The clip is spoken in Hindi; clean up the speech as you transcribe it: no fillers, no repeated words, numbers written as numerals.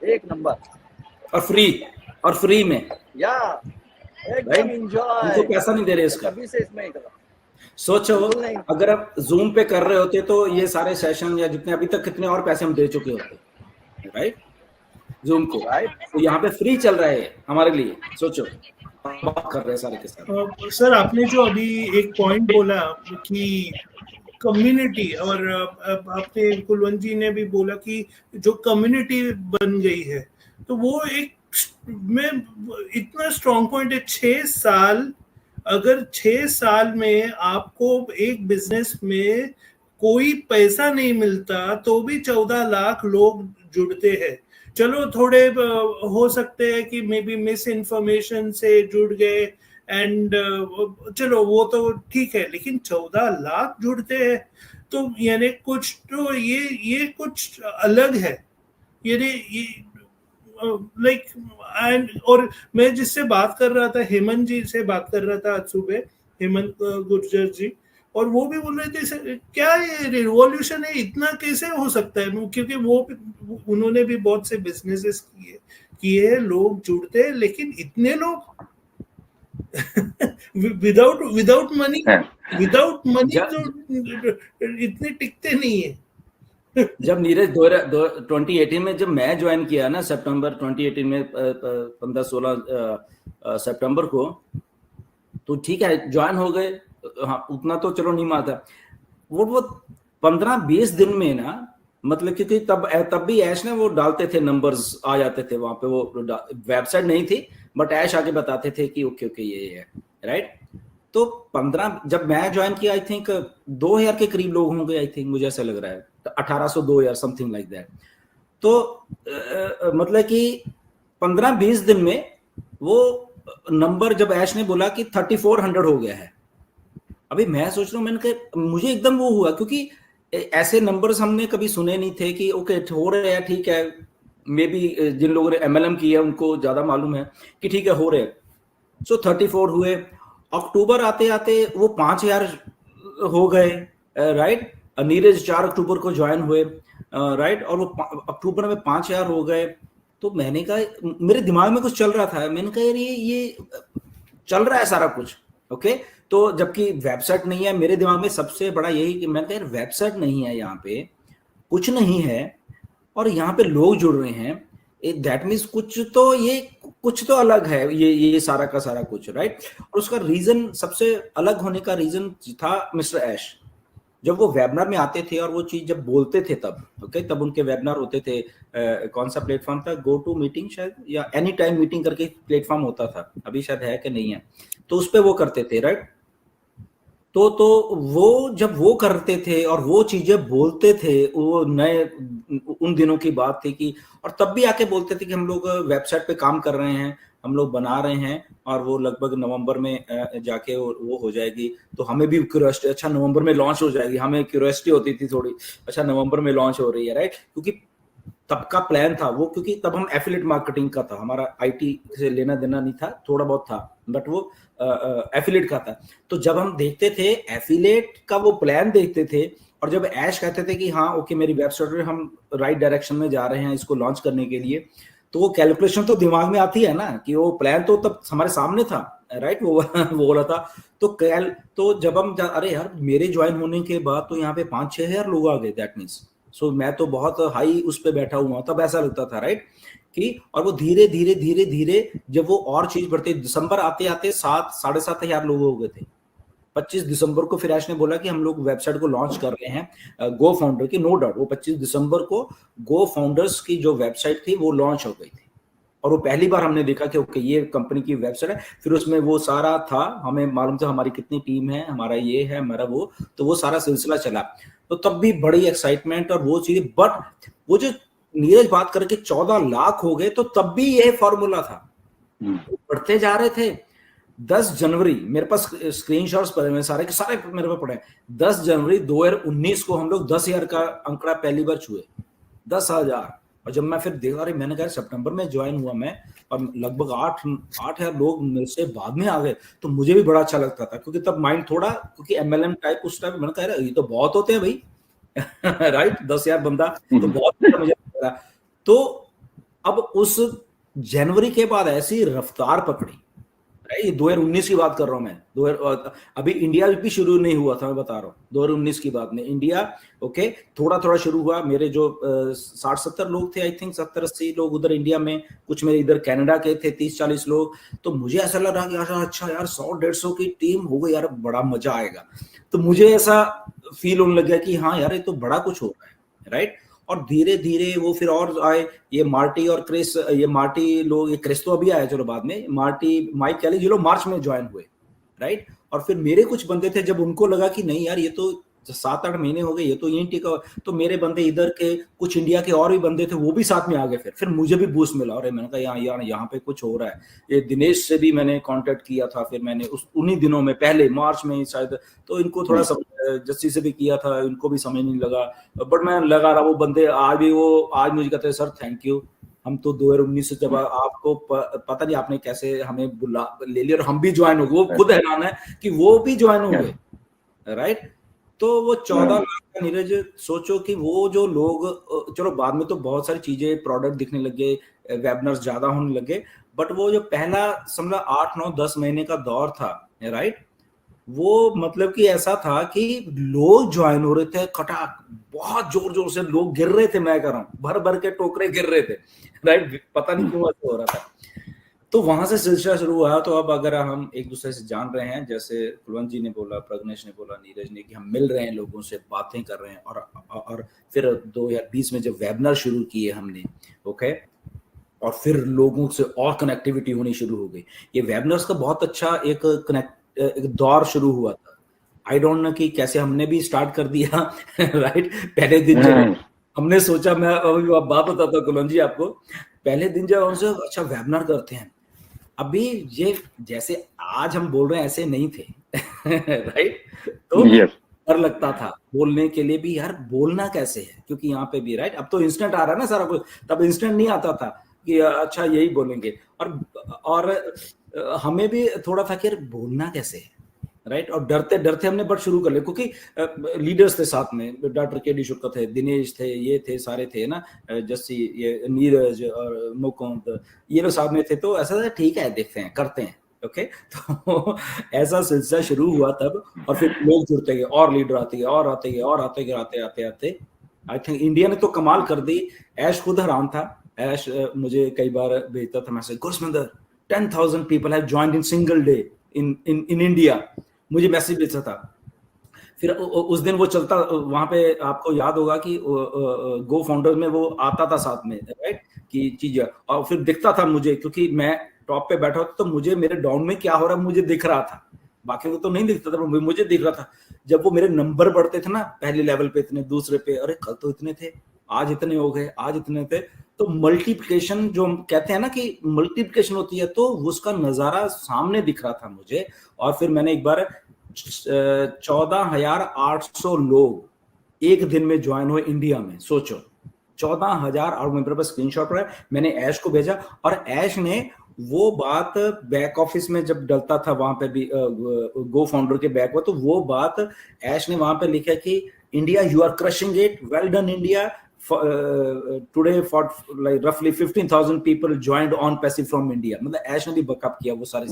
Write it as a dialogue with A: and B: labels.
A: एक नंबर
B: और फ्री में
A: या एकदम एंजॉय।
B: उनको पैसा नहीं दे रहे इसका।
A: कभी से इसमें
B: सोचो अगर आप जूम पे कर रहे होते तो ये सारे सेशन या जितने अभी तक कितने और पैसे हम दे चुके होते, राइट, जूम को। तो यहाँ पे फ्री चल रहा है हमारे लिए, सोचो बात कर रहे हैं सारे के सारे।
C: सर आपने जो अभी एक पॉइंट बोला कि कम्युनिटी, और आपने कुलवंत जी ने भी बोला कि जो कम्युनिटी बन गई है, तो वो एक में इतना स्ट्रॉन्ग पॉइंट है। 6 साल, अगर 6 साल में आपको एक बिजनेस में कोई पैसा नहीं मिलता तो भी 14 लाख लोग जुड़ते हैं। चलो थोड़े हो सकते हैं कि मे बी मिस इन्फॉर्मेशन से जुड़ गए एंड चलो वो तो ठीक है, लेकिन 14 लाख जुड़ते हैं तो यानी कुछ तो ये कुछ अलग है ये लाइक। एंड और मैं जिससे बात कर रहा था, हेमंत जी से बात कर रहा था आज सुबह, हेमंत गुर्जर जी, और वो भी बोल रहे थे क्या ये रिवॉल्यूशन है, इतना कैसे हो सकता है, क्योंकि वो उन्होंने भी बहुत से बिजनेसेस किए, लोग जुड़ते हैं, लेकिन इतने लोग विदाउट मनी तो इतने टिकते नहीं है।
B: जब नीरज 2018 में जब मैं ज्वाइन किया ना, सितंबर 2018 में 15-16 सितंबर को, तो ठीक है ज्वाइन हो गए, हाँ उतना तो चलो नहीं माता। वो 15-20 दिन में ना, मतलब क्योंकि तब भी ऐश ने वो डालते थे, नंबर्स आ जाते थे वहां पे, वो वेबसाइट नहीं थी बट ऐश आके बताते थे कि ओके ये है, राइट। तो 15 जब मैं ज्वाइन किया, आई थिंक 2000 के करीब लोग होंगे, आई थिंक मुझे ऐसा लग रहा है 1802 या समथिंग लाइक दैट। तो मतलब कि 15-20 दिन में वो नंबर, जब ऐश ने बोला कि 3400 हो गया है, अभी मैं सोच रहा हूँ, मैंने कहा मुझे एकदम वो हुआ, क्योंकि ऐसे नंबर्स हमने कभी सुने नहीं थे कि ओके हो रहे हैं, ठीक है, मे बी जिन लोगों ने MLM किया है उनको ज्यादा मालूम है कि ठीक है हो रहे हैं। सो 34 हुए, अक्टूबर आते आते वो 5000 हो गए, राइट। नीरज 4 अक्टूबर को ज्वाइन हुए, राइट, और वो अक्टूबर में 5000 हो गए। तो मैंने कहा, मेरे दिमाग में कुछ चल रहा था, मैंने कहा यार ये चल रहा है सारा कुछ, ओके। तो जबकि वेबसाइट नहीं है, मेरे दिमाग में सबसे बड़ा यही कि मैंने कहा यार वेबसाइट नहीं है, यहाँ पे कुछ नहीं है, और यहाँ पे लोग जुड़ रहे हैं, दैट मीन्स कुछ तो अलग है ये सारा का सारा कुछ, राइट। और उसका रीजन, सबसे अलग होने का रीजन था मिस्टर ऐश। जब वो वेबिनार में आते थे और वो चीज जब बोलते थे तब, ओके, तब उनके वेबिनार होते थे, कौन सा प्लेटफॉर्म था, गो टू मीटिंग शायद, या एनी टाइम मीटिंग करके प्लेटफॉर्म होता था, अभी शायद है कि नहीं है, तो उस पर वो करते थे, राइट। तो वो जब वो करते थे और वो चीजें बोलते थे, वो नए उन दिनों की बात थी कि, और तब भी आके बोलते थे कि हम लोग वेबसाइट पे काम कर रहे हैं, हम लोग बना रहे हैं, और वो लगभग नवंबर में जाके वो हो जाएगी। तो हमें भी क्यूरियोसिटी, अच्छा नवंबर में लॉन्च हो जाएगी, हमें क्यूरियोसिटी होती थी थोड़ी, अच्छा नवंबर में लॉन्च हो रही है, राइट, क्योंकि तब का प्लान था वो, क्योंकि तब हम एफिलिएट मार्केटिंग का था, हमारा IT से लेना देना नहीं था, थोड़ा बहुत था बट वो एफिलिएट का था। तो जब हम देखते थे एफिलिएट का वो प्लान देखते थे, और जब ऐश कहते थे कि हाँ ओके मेरी वेबसाइट में हम राइट डायरेक्शन में जा रहे हैं इसको लॉन्च करने के लिए, तो वो कैलकुलेशन तो दिमाग में आती है ना, कि वो प्लान तो तब हमारे सामने था, राइट, वो बोला था। तो जब हम अरे यार मेरे ज्वाइन होने के बाद तो यहाँ पे 5-6 हजार लोग आ गए, दैट मीन्स सो मैं तो बहुत हाई उस पे बैठा हुआ, तब ऐसा लगता था, राइट, कि और वो धीरे धीरे धीरे धीरे जब वो और चीज बढ़ती, दिसंबर आते आते 7-7.5 हजार लोग हो गए थे। 25 दिसंबर को फिर ऐश ने बोला कि हम लोग वेबसाइट को लॉन्च कर रहे हैं गो फाउंडर की, नो डाउट वो 25 दिसंबर को गो फाउंडर्स की जो वेबसाइट थी वो लॉन्च हो गई थी, और वो पहली बार हमने देखा कि ओके ये कंपनी की वेबसाइट है। फिर उसमें वो सारा था, हमें मालूम था हमारी कितनी टीम है, हमारा ये है, हमारा वो, तो वो सारा सिलसिला चला। तो तब भी बड़ी एक्साइटमेंट और वो चीजें, बट वो जो नीरज बात करके 14 लाख हो गए, तो तब भी ये फॉर्मूला था, बढ़ते जा रहे थे। 10 जनवरी मेरे पास स्क्रीनशॉट्स पड़े हैं सारे के सारे मेरे पास पड़े हैं। 10 जनवरी 2019 को हम लोग 10,000 का अंकड़ा पहली बार छुए, 10,000। और जब मैं फिर देखा, अरे मैंने कहा सितंबर में ज्वाइन हुआ मैं, और लगभग 8,000 लोग मेरे से बाद में आ गए, तो मुझे भी बड़ा अच्छा लगता था, क्योंकि तब माइंड थोड़ा, क्योंकि MLM टाइप उस टाइप मैंने कहा ये तो बहुत होते हैं भाई राइट, 10,000 बंदा तो बहुत मुझे लग रहा। तो अब उस जनवरी के बाद ऐसी रफ्तार पकड़ी, ये 2019 की बात कर रहा हूं मैं, अभी इंडिया भी शुरू नहीं हुआ था, मैं बता रहा हूँ 2019 की बात में इंडिया ओके थोड़ा थोड़ा शुरू हुआ। मेरे जो 60-70 लोग थे, आई थिंक 70-80 लोग उधर इंडिया में, कुछ मेरे इधर कनाडा के थे 30-40 लोग। तो मुझे ऐसा लग रहा कि यार अच्छा यार 100-150 की टीम हो गई यार, बड़ा मजा आएगा। तो मुझे ऐसा फील होने लग गया कि हाँ यार ये तो बड़ा कुछ हो रहा है, राइट। और धीरे धीरे वो फिर और आए, ये मार्टी और क्रिस, ये मार्टी लोग, ये क्रिस तो अभी आया चलो बाद में, मार्टी माइक कैली ये लोग मार्च में ज्वाइन हुए, राइट। और फिर मेरे कुछ बंदे थे, जब उनको लगा कि नहीं यार ये तो 7-8 महीने हो गए, ये तो यहीं टिका, तो मेरे बंदे इधर के कुछ इंडिया के और भी बंदे थे, वो भी साथ में आ गए। फिर मुझे भी बूस्ट मिला, और मैंने कहा यहाँ पे कुछ हो रहा है। ये दिनेश से भी मैंने कांटेक्ट किया था, फिर मैंने उन्हीं दिनों में पहले मार्च में शायद, तो इनको थोड़ा जस्सी से भी किया था, इनको भी समझ नहीं लगा, बट मैं लगा रहा। वो बंदे आज मुझे कहते हैं सर थैंक यू, हम तो 2019 से जब आपको पता नहीं आपने कैसे हमें ले लिया और हम भी ज्वाइन हो गए। वो खुद हैरान है कि वो भी ज्वाइन हो गए, राइट। तो वो 14 लाख का नीरज, सोचो कि वो जो लोग, चलो बाद में तो बहुत सारी चीजें प्रोडक्ट दिखने लगे, वेबिनार्स ज्यादा होने लगे, बट वो जो पहला समझा 8-9-10 महीने का दौर था, राइट, वो मतलब कि ऐसा था कि लोग ज्वाइन हो रहे थे खटाक, बहुत जोर जोर से लोग गिर रहे थे, मैं कह रहा हूँ भर भर के टोकरे गिर रहे थे, राइट। पता नहीं क्यों ऐसा हो रहा था। तो वहां से सिलसिला शुरू हुआ। तो अब अगर हम एक दूसरे से जान रहे हैं, जैसे कुलवंत जी ने बोला, प्रज्ञेश ने बोला, नीरज ने, कि हम मिल रहे हैं, लोगों से बातें कर रहे हैं, और फिर 2020 में जब वेबिनार शुरू किए हमने, ओके, और फिर लोगों से और कनेक्टिविटी होनी शुरू हो गई। ये वेबिनार्स का बहुत अच्छा एक दौर शुरू हुआ था। आई डोंट नो कि कैसे हमने भी स्टार्ट कर दिया राइट। पहले दिन जब हमने सोचा, मैं अभी बात बताता हूँ कुलवंत जी आपको, पहले दिन जब हमसे अच्छा वेबिनार करते हैं, अभी ये जैसे आज हम बोल रहे हैं ऐसे नहीं थे राइट। तो डर लगता था बोलने के लिए भी, यार बोलना कैसे है, क्योंकि यहाँ पे भी, राइट, अब तो इंस्टेंट आ रहा है ना सारा कुछ, तब इंस्टेंट नहीं आता था कि अच्छा यही बोलेंगे। और हमें भी थोड़ा था कि यार बोलना कैसे है, राइट। और डरते डरते हमने बट शुरू कर लिया, क्योंकि लीडर्स थे साथ में, डॉक्टर के.डी. शुक्ला थे, दिनेश थे, ये थे, सारे थे ना, जस्सी, ये नीरज और मुकुंद, ये लोग साथ में थे। तो ऐसा था ठीक है, देखते हैं, करते हैं, ओके। तो ऐसा सिलसिला शुरू हुआ तब, और फिर लोग जुड़ते गए, और लीडर आते गए, और आते गए, और आते गए, आते आई थिंक इंडिया ने तो कमाल कर दी। ऐश खुद हैरान था, ऐश मुझे कई बार भेजता था message, Gursaminder 10,000 people have joined in single day in India, मुझे मैसेज भेजा था। फिर उस दिन वो चलता, वहां पे आपको याद होगा कि गो फाउंडर में वो आता था साथ में, राइट, की चीज, और फिर दिखता था मुझे, क्योंकि मैं टॉप पे बैठा था, तो मुझे मेरे डाउन में क्या हो रहा है मुझे दिख रहा था, बाकी को तो नहीं दिखता था, मुझे दिख रहा था। जब वो मेरे नंबर बढ़ते थे ना, पहले लेवल पे इतने, दूसरे पे, अरे कल तो इतने थे, आज इतने हो गए, आज इतने थे। तो मल्टीप्लिकेशन जो हम कहते हैं ना कि मल्टीप्लिकेशन होती है, तो उसका नजारा सामने दिख रहा था मुझे। और फिर मैंने एक बार 14,800 लोग एक दिन में ज्वाइन हुए इंडिया में, सोचो 14,000। और मेरे पास स्क्रीनशॉट है, मैंने ऐश को भेजा, और ऐश ने वो बात बैक ऑफिस में जब डलता था, वहां पे भी गो फाउंडर के बैक में, तो वो बात ऐश ने वहां पे लिखा कि India you are crushing it, well done India, today for like roughly 15,000 people joined on passive from India। मतलब ऐश ने भी बकअप किया वो सारे